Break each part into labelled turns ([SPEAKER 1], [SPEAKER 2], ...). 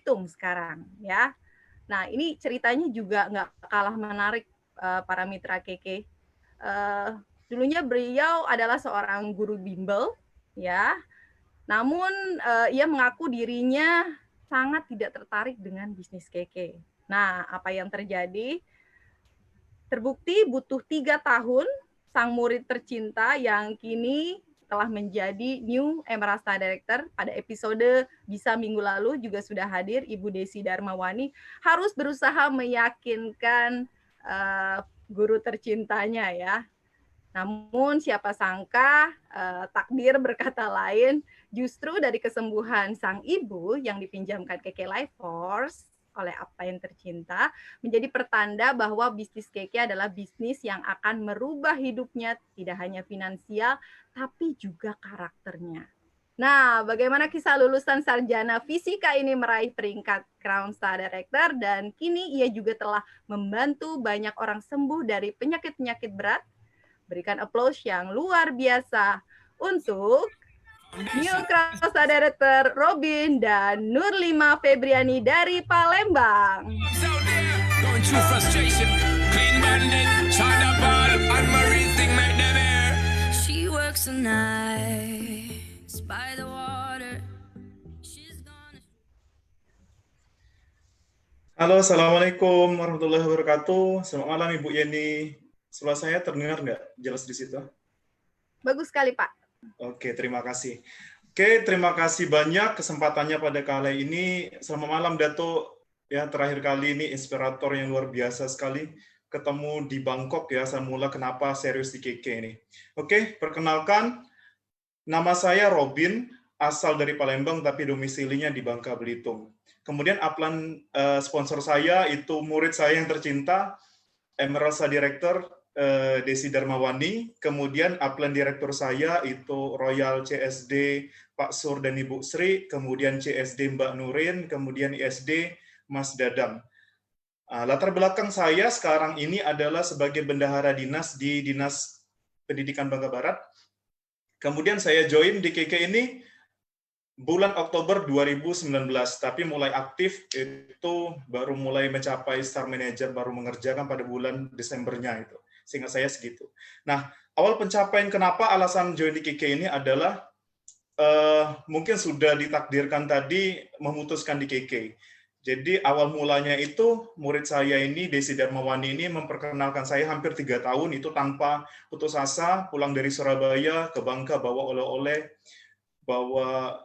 [SPEAKER 1] Belitung sekarang ya. Nah, ini ceritanya juga nggak kalah menarik, para mitra KK. Dulunya beliau adalah seorang guru bimbel, ya. Namun, ia mengaku dirinya sangat tidak tertarik dengan bisnis KK. Nah, apa yang terjadi? Terbukti butuh 3 tahun, sang murid tercinta yang kini telah menjadi New Emerald Star Director pada episode Bisa minggu lalu juga sudah hadir Ibu Desi Darmawani harus berusaha meyakinkan guru tercintanya ya. Namun siapa sangka takdir berkata lain, justru dari kesembuhan sang ibu yang dipinjamkan KK Life Force oleh apa yang tercinta menjadi pertanda bahwa bisnis KK adalah bisnis yang akan merubah hidupnya tidak hanya finansial tapi juga karakternya. Nah, bagaimana kisah lulusan sarjana fisika ini meraih peringkat Crown Star Director dan kini ia juga telah membantu banyak orang sembuh dari penyakit-penyakit berat. Berikan applause yang luar biasa untuk New Crown Star Director Robin dan Nurlima Febriani dari Palembang.
[SPEAKER 2] Halo, Assalamualaikum warahmatullahi wabarakatuh. Selamat malam Ibu Yeni. Suara saya terdengar nggak jelas di situ?
[SPEAKER 1] Bagus sekali, Pak.
[SPEAKER 2] Oke, terima kasih. Oke, terima kasih banyak kesempatannya pada kali ini. Selamat malam, Dato. Ya, terakhir kali ini inspirator yang luar biasa sekali. Ketemu di Bangkok ya, saya mula kenapa serius di KK ini. Oke, perkenalkan, nama saya Robin, asal dari Palembang tapi domisilinya di Bangka Belitung. Kemudian upline sponsor saya itu murid saya yang tercinta, Emerald Star Director Desi Darmawani, kemudian upline direktur saya itu Royal CSD Pak Sur dan Ibu Sri, kemudian CSD Mbak Nurin, kemudian ISD Mas Dadang. Latar belakang saya sekarang ini adalah sebagai bendahara dinas di Dinas Pendidikan Bangka Barat. Kemudian saya join di KK ini bulan Oktober 2019, tapi mulai aktif itu baru mulai mencapai Star Manager, baru mengerjakan pada bulan Desembernya itu. Seingat saya segitu. Nah, awal pencapaian kenapa alasan join di KK ini adalah mungkin sudah ditakdirkan tadi memutuskan di KK. Jadi awal mulanya itu murid saya ini, Desi Darmawani ini memperkenalkan saya hampir 3 tahun itu tanpa putus asa, pulang dari Surabaya ke Bangka bawa oleh-oleh, bawa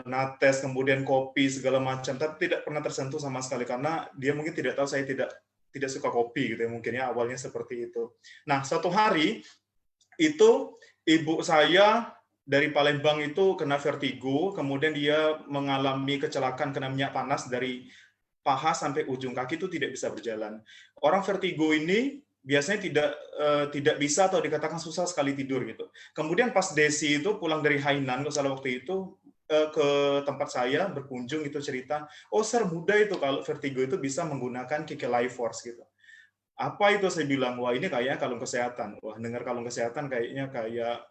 [SPEAKER 2] nates, kemudian kopi, segala macam, tapi tidak pernah tersentuh sama sekali, karena dia mungkin tidak tahu saya tidak suka kopi, gitu ya, mungkin ya, awalnya seperti itu. Nah, suatu hari, itu ibu saya dari Palembang itu kena vertigo, kemudian dia mengalami kecelakaan kena minyak panas dari paha sampai ujung kaki itu tidak bisa berjalan. Orang vertigo ini biasanya tidak bisa atau dikatakan susah sekali tidur gitu. Kemudian pas Desi itu pulang dari Hainan, kalau salah waktu itu, ke tempat saya berkunjung itu cerita, oh Sir, mudah itu kalau vertigo itu bisa menggunakan KK Life Force gitu. Apa itu, saya bilang, wah ini kayaknya kalung kesehatan. Wah, dengar kalung kesehatan kayaknya kayak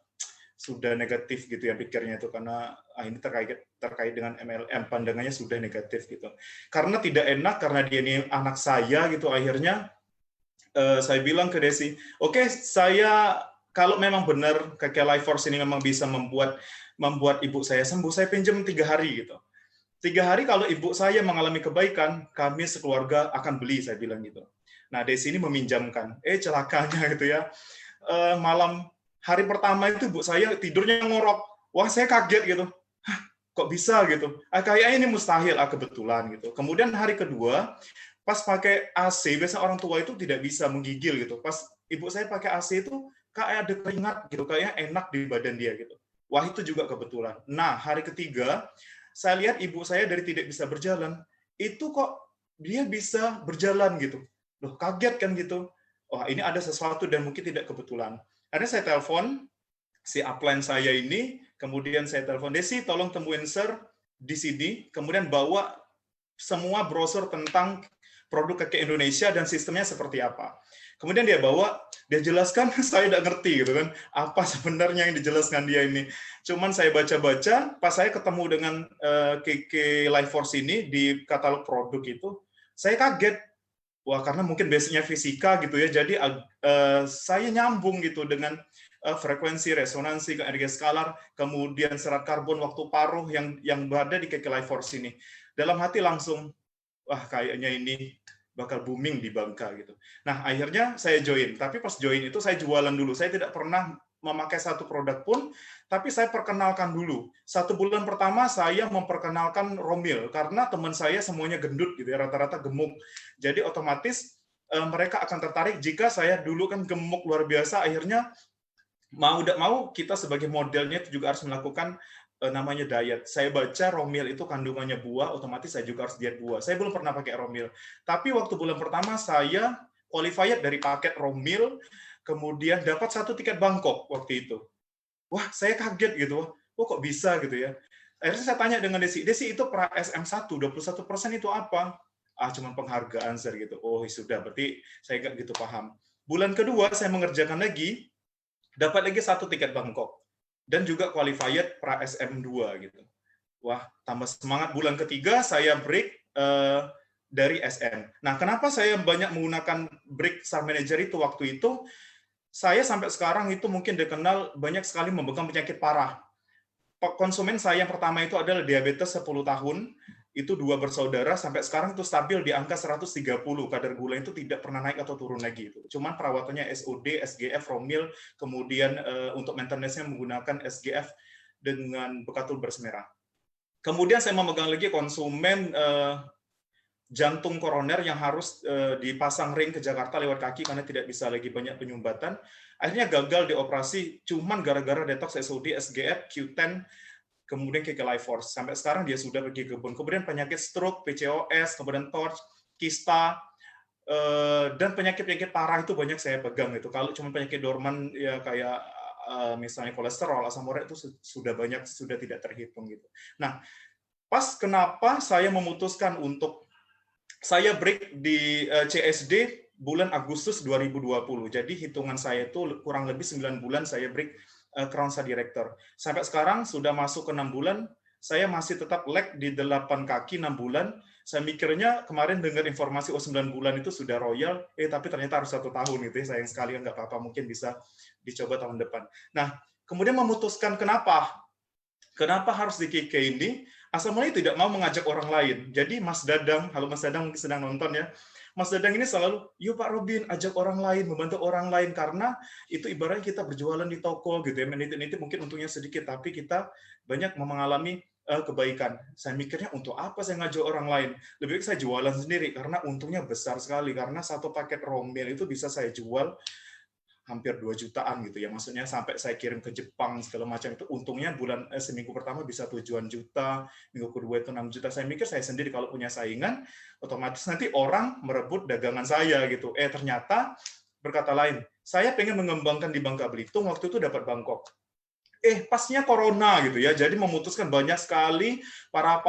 [SPEAKER 2] sudah negatif gitu ya pikirnya itu, karena ini terkait dengan MLM, pandangannya sudah negatif gitu. Karena tidak enak, karena dia ini anak saya gitu, akhirnya saya bilang ke Desi, oke, saya kalau memang benar KK Life Force ini memang bisa membuat ibu saya sembuh, saya pinjam 3 hari gitu. 3 hari kalau ibu saya mengalami kebaikan, kami sekeluarga akan beli, saya bilang gitu. Nah, Desi ini meminjamkan. Celakanya gitu ya. Malam hari pertama itu ibu saya tidurnya ngorok. Wah, saya kaget gitu. Hah, kok bisa gitu? Kayaknya ini mustahil, kebetulan gitu. Kemudian hari kedua, pas pakai AC, biasa orang tua itu tidak bisa menggigil gitu. Pas ibu saya pakai AC itu kayak ada keringat gitu, kayaknya enak di badan dia gitu. Wah, itu juga kebetulan. Nah, hari ketiga, saya lihat ibu saya dari tidak bisa berjalan, itu kok dia bisa berjalan gitu. Loh, kaget kan gitu. Wah, ini ada sesuatu dan mungkin tidak kebetulan. Akhirnya saya telepon si upline saya ini, kemudian saya telepon, Desi, tolong temuin Sir di sini, kemudian bawa semua brosur tentang produk keke Indonesia dan sistemnya seperti apa. Kemudian dia bawa, dia jelaskan, saya tidak ngerti gitu kan, apa sebenarnya yang dijelaskan dia ini. Cuman saya baca-baca, pas saya ketemu dengan keke Life Force ini di katalog produk itu, saya kaget. Wah, karena mungkin basicnya fisika gitu ya, jadi saya nyambung gitu dengan frekuensi, resonansi, energi skalar, kemudian serat karbon waktu paruh yang berada di keke Life Force ini. Dalam hati langsung, wah kayaknya ini bakal booming di Bangka gitu. Nah, akhirnya saya join. Tapi pas join itu saya jualan dulu. Saya tidak pernah memakai satu produk pun, tapi saya perkenalkan dulu. 1 bulan pertama saya memperkenalkan Romil, karena teman saya semuanya gendut gitu ya, rata-rata gemuk. Jadi otomatis mereka akan tertarik jika saya dulu kan gemuk luar biasa, akhirnya mau tidak mau kita sebagai modelnya itu juga harus melakukan namanya diet. Saya baca Romil itu kandungannya buah, otomatis saya juga harus diet buah. Saya belum pernah pakai Romil. Tapi waktu bulan pertama saya qualified dari paket Romil, kemudian dapat 1 tiket Bangkok waktu itu. Wah, saya kaget gitu. Wah, kok bisa gitu ya. Akhirnya saya tanya dengan Desi, Desi itu pra SM1, 21% itu apa? Ah, cuma penghargaan, sir gitu. Oh, sudah, berarti saya nggak gitu paham. Bulan kedua saya mengerjakan lagi, dapat lagi 1 tiket Bangkok. Dan juga qualified pra SM2 gitu. Wah, tambah semangat. Bulan ketiga saya break dari SM. Nah, kenapa saya banyak menggunakan break Star Manager itu waktu itu? Saya sampai sekarang itu mungkin dikenal banyak sekali memegang penyakit parah. Konsumen saya yang pertama itu adalah diabetes 10 tahun, itu 2 bersaudara, sampai sekarang itu stabil di angka 130, kadar gula itu tidak pernah naik atau turun lagi. Cuman perawatannya SOD, SGF, Romil, kemudian untuk maintenance-nya menggunakan SGF dengan bekatul beras merah. Kemudian saya memegang lagi konsumen jantung koroner yang harus dipasang ring ke Jakarta lewat kaki karena tidak bisa lagi banyak penyumbatan. Akhirnya gagal dioperasi cuman gara-gara detox SOD, SGF, Q10, kemudian keke Life Force. Sampai sekarang dia sudah pergi ke kebun. Kemudian penyakit stroke, PCOS, kemudian TORCH, kista, dan penyakit-penyakit parah itu banyak saya pegang itu. Kalau cuma penyakit dorman ya kayak misalnya kolesterol, asam urat itu sudah banyak, sudah tidak terhitung gitu. Nah, pas kenapa saya memutuskan untuk saya break di CSD bulan Agustus 2020. Jadi hitungan saya itu kurang lebih 9 bulan saya break Crown Star Director. Sampai sekarang sudah masuk ke 6 bulan, saya masih tetap lag di 8 kaki 6 bulan. Saya mikirnya kemarin dengar informasi 9 bulan itu sudah royal, tapi ternyata harus 1 tahun gitu ya. Sayang sekali, nggak apa-apa, mungkin bisa dicoba tahun depan. Nah, kemudian memutuskan kenapa harus di KK ini. Asal mulanya tidak mau mengajak orang lain. Jadi Mas Dadang, halo Mas Dadang mungkin sedang nonton ya. Mas Dadang ini selalu, yuk Pak Robin, ajak orang lain, membantu orang lain, karena itu ibaratnya kita berjualan di toko gitu ya, meniti-niti mungkin untungnya sedikit, tapi kita banyak mengalami kebaikan. Saya mikirnya untuk apa saya ngajak orang lain? Lebih baik saya jualan sendiri, karena untungnya besar sekali, karena 1 paket Romil itu bisa saya jual hampir 2 jutaan gitu ya, maksudnya sampai saya kirim ke Jepang segala macam, itu untungnya seminggu pertama bisa 7 juta, minggu kedua itu 6 juta. Saya mikir saya sendiri kalau punya saingan, otomatis nanti orang merebut dagangan saya gitu. Ternyata berkata lain, saya pengen mengembangkan di Bangka Belitung, waktu itu dapat Bangkok. Pasnya corona gitu ya, jadi memutuskan banyak sekali para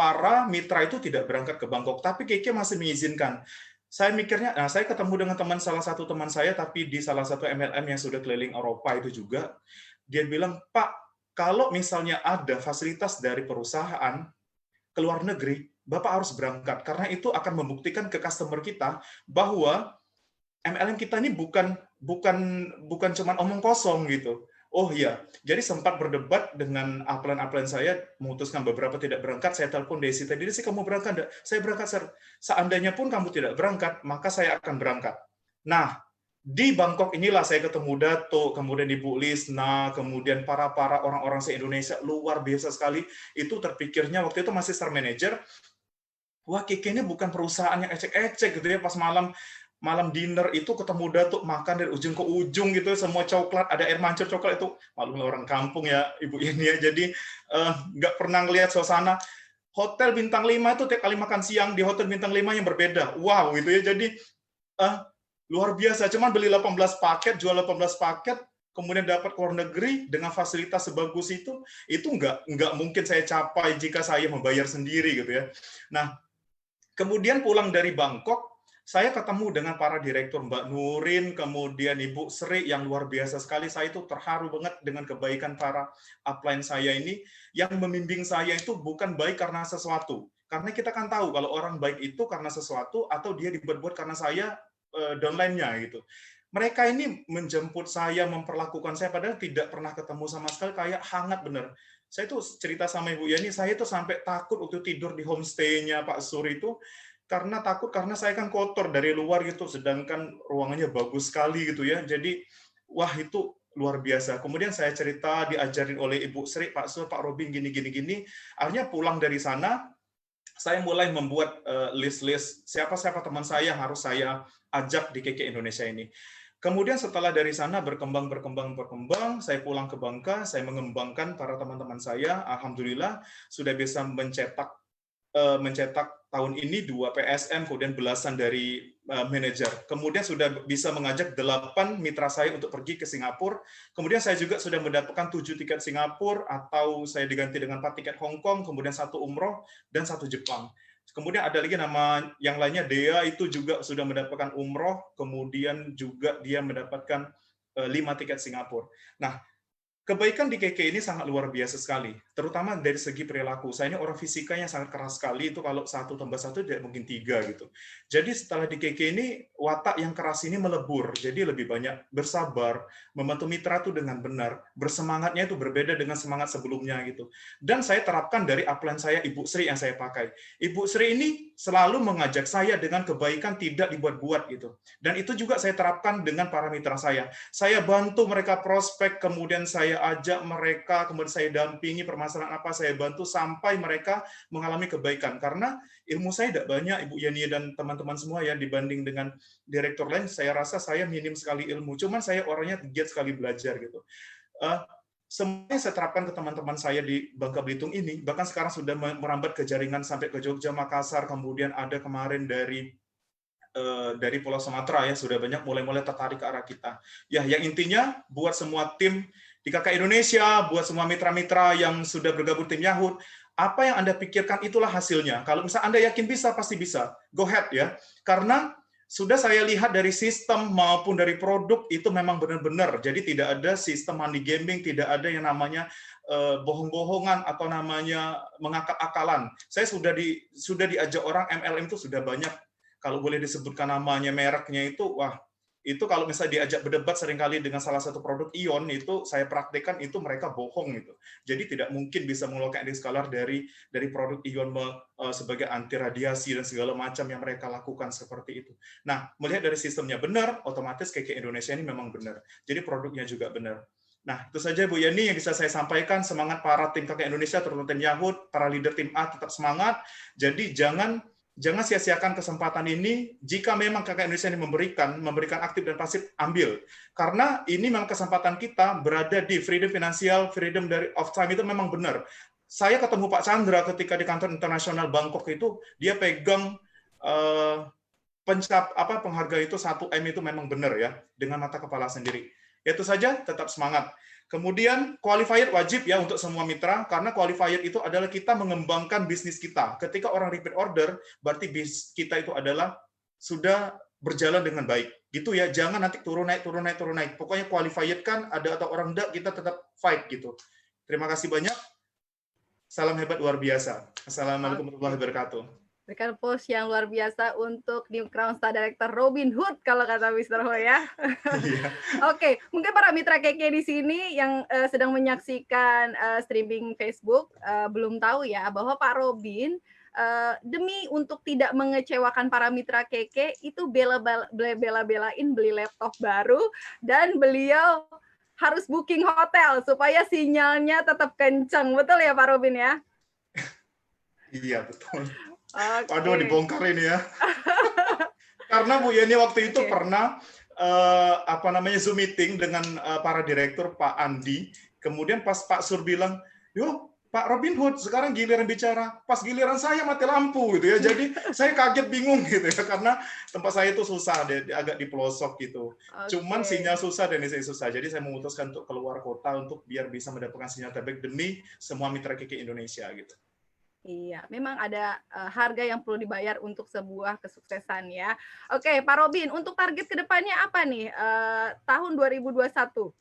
[SPEAKER 2] mitra itu tidak berangkat ke Bangkok, tapi KK masih mengizinkan. Saya mikirnya, nah saya ketemu dengan salah satu teman saya, tapi di salah satu MLM yang sudah keliling Eropa itu juga, dia bilang, Pak, kalau misalnya ada fasilitas dari perusahaan ke luar negeri, Bapak harus berangkat, karena itu akan membuktikan ke customer kita bahwa MLM kita ini bukan cuma omong kosong gitu. Oh iya, jadi sempat berdebat dengan upline saya, memutuskan beberapa tidak berangkat. Saya telepon Desi tadi, Desi kamu berangkat enggak? Saya berangkat, sir. Seandainya pun kamu tidak berangkat, maka saya akan berangkat. Nah, di Bangkok inilah saya ketemu Dato, kemudian Ibu Lisna, kemudian para orang-orang se-Indonesia, luar biasa sekali. Itu terpikirnya waktu itu masih Star Manager, wah KK ini bukan perusahaan yang ecek-ecek gitu ya, pas malam dinner itu ketemu Datuk, makan dari ujung ke ujung gitu, semua coklat, ada air mancur coklat itu, maklum orang kampung ya Ibu ini ya, jadi nggak pernah ngelihat suasana. Hotel bintang 5 itu tiap kali makan siang di hotel bintang 5 yang berbeda, wow gitu ya, jadi luar biasa, cuman beli 18 paket, jual 18 paket, kemudian dapat ke luar negeri dengan fasilitas sebagus itu nggak mungkin saya capai jika saya membayar sendiri gitu ya. Nah, kemudian pulang dari Bangkok, saya ketemu dengan para direktur, Mbak Nurin, kemudian Ibu Sri yang luar biasa sekali. Saya itu terharu banget dengan kebaikan para upline saya ini, yang membimbing saya itu bukan baik karena sesuatu. Karena kita kan tahu kalau orang baik itu karena sesuatu atau dia dibuat-buat karena saya downline-nya gitu. Mereka ini menjemput saya, memperlakukan saya padahal tidak pernah ketemu sama sekali, kayak hangat bener. Saya tuh cerita sama Ibu Yani, saya tuh sampai takut waktu tidur di homestay-nya Pak Sur itu, karena takut, karena saya kan kotor dari luar gitu, sedangkan ruangannya bagus sekali gitu ya. Jadi, wah itu luar biasa. Kemudian saya cerita, diajarin oleh Ibu Sri, Pak Sur, Pak Robin, gini, gini, gini. Akhirnya pulang dari sana, saya mulai membuat list-list siapa-siapa teman saya yang harus saya ajak di KK Indonesia ini. Kemudian setelah dari sana berkembang, saya pulang ke Bangka, saya mengembangkan para teman-teman saya, alhamdulillah sudah bisa mencetak tahun ini 2 PSM, kemudian belasan dari manajer. Kemudian sudah bisa mengajak 8 mitra saya untuk pergi ke Singapura. Kemudian saya juga sudah mendapatkan 7 tiket Singapura, atau saya diganti dengan 4 tiket Hong Kong, kemudian 1 umroh, dan 1 Jepang. Kemudian ada lagi nama yang lainnya, Dea itu juga sudah mendapatkan umroh, kemudian juga dia mendapatkan 5 tiket Singapura. Nah, kebaikan di KK ini sangat luar biasa sekali, terutama dari segi perilaku. Saya ini orang fisikanya sangat keras sekali, itu kalau 1+1 tidak mungkin 3 gitu. Jadi setelah di KK ini, watak yang keras ini melebur, jadi lebih banyak bersabar, membantu mitra itu dengan benar, bersemangatnya itu berbeda dengan semangat sebelumnya gitu. Dan saya terapkan dari upline saya, Ibu Sri yang saya pakai. Ibu Sri ini selalu mengajak saya dengan kebaikan tidak dibuat-buat gitu. Dan itu juga saya terapkan dengan para mitra saya. Saya bantu mereka prospek, kemudian saya ajak mereka, kemudian saya dampingi permasalahan apa, saya bantu sampai mereka mengalami kebaikan. Karena ilmu saya tidak banyak, Ibu Yani dan teman-teman semua ya, dibanding dengan direktur lain, saya rasa saya minim sekali ilmu. Cuman saya orangnya giat sekali belajar gitu. Semuanya saya terapkan ke teman-teman saya di Bangka Belitung ini, bahkan sekarang sudah merambat ke jaringan sampai ke Jogja, Makassar, kemudian ada kemarin dari Pulau Sumatera ya, sudah banyak mulai tertarik ke arah kita. Ya, yang intinya buat semua tim di KK Indonesia, buat semua mitra-mitra yang sudah bergabung tim Yahoo, apa yang Anda pikirkan itulah hasilnya. Kalau misalnya Anda yakin bisa, pasti bisa. Go ahead ya. Karena sudah saya lihat dari sistem maupun dari produk itu memang benar-benar. Jadi tidak ada sistem money gaming, tidak ada yang namanya bohong-bohongan atau namanya mengakal-akalan. Saya sudah diajak orang MLM itu sudah banyak. Kalau boleh disebutkan namanya, mereknya itu, wah, itu kalau misalnya diajak berdebat seringkali dengan salah satu produk ion, itu saya praktekkan itu mereka bohong gitu. Jadi tidak mungkin bisa mengeluarkan eskalar dari produk ion sebagai anti radiasi dan segala macam yang mereka lakukan seperti itu. Nah, melihat dari sistemnya benar, otomatis KK Indonesia ini memang benar. Jadi produknya juga benar. Nah, itu saja Bu Yani yang bisa saya sampaikan. Semangat para tim KK Indonesia, terutama tim Yahoo, para leader tim A tetap semangat. Jadi jangan sia-siakan kesempatan ini. Jika memang KK Indonesia ini memberikan aktif dan pasif, ambil. Karena ini memang kesempatan kita berada di freedom finansial, freedom dari of time itu memang benar. Saya ketemu Pak Chandra ketika di kantor internasional Bangkok itu, dia pegang penghargaan itu 1M itu memang benar ya, dengan mata kepala sendiri. Itu saja, tetap semangat. Kemudian qualifier wajib ya untuk semua mitra, karena qualifier itu adalah kita mengembangkan bisnis kita. Ketika orang repeat order, berarti bisnis kita itu adalah sudah berjalan dengan baik. Gitu ya, jangan nanti turun naik. Pokoknya qualifier kan ada atau orang enggak, kita tetap fight gitu. Terima kasih banyak. Salam hebat luar biasa. Assalamualaikum warahmatullahi wabarakatuh.
[SPEAKER 1] Berikan post yang luar biasa untuk New Crown Star Director Robin Hood kalau kata Mr. Ho ya. Oke, mungkin para mitra KK di sini yang sedang menyaksikan streaming Facebook belum tahu ya bahwa Pak Robin demi untuk tidak mengecewakan para mitra KK itu bela-belain beli laptop baru, dan beliau harus booking hotel supaya sinyalnya tetap kencang. Betul ya Pak Robin ya?
[SPEAKER 2] Iya, betul.
[SPEAKER 1] Okay.
[SPEAKER 2] Waduh, dibongkar ini ya. Karena Bu Yani waktu itu pernah Zoom meeting dengan para direktur, Pak Andi. Kemudian pas Pak Sur bilang, "Yo, Pak Robin Hood sekarang giliran bicara." Pas giliran saya mati lampu gitu ya. Jadi saya kaget, bingung gitu ya, karena tempat saya itu susah, agak di pelosok gitu. Cuman sinyal susah dan saya susah. Jadi saya memutuskan untuk keluar kota untuk biar bisa mendapatkan sinyal terbaik demi semua mitra KK Indonesia gitu.
[SPEAKER 1] Iya, memang ada harga yang perlu dibayar untuk sebuah kesuksesan ya. Oke, Pak Robin, untuk target ke depannya apa nih tahun 2021?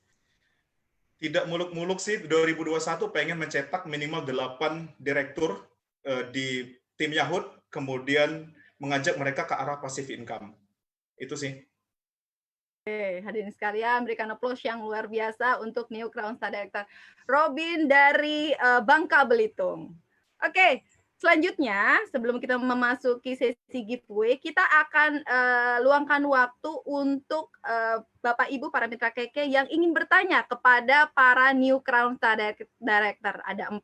[SPEAKER 2] Tidak muluk-muluk sih, 2021 pengen mencetak minimal 8 direktur di tim Yahoo, kemudian mengajak mereka ke arah passive income. Itu sih.
[SPEAKER 1] Oke, hadirin sekalian, berikan applause yang luar biasa untuk New Crown Star Director Robin dari Bangka Belitung. Oke, selanjutnya sebelum kita memasuki sesi giveaway, kita akan luangkan waktu untuk Bapak Ibu para mitra keke yang ingin bertanya kepada para New Crown Star Director. Ada 4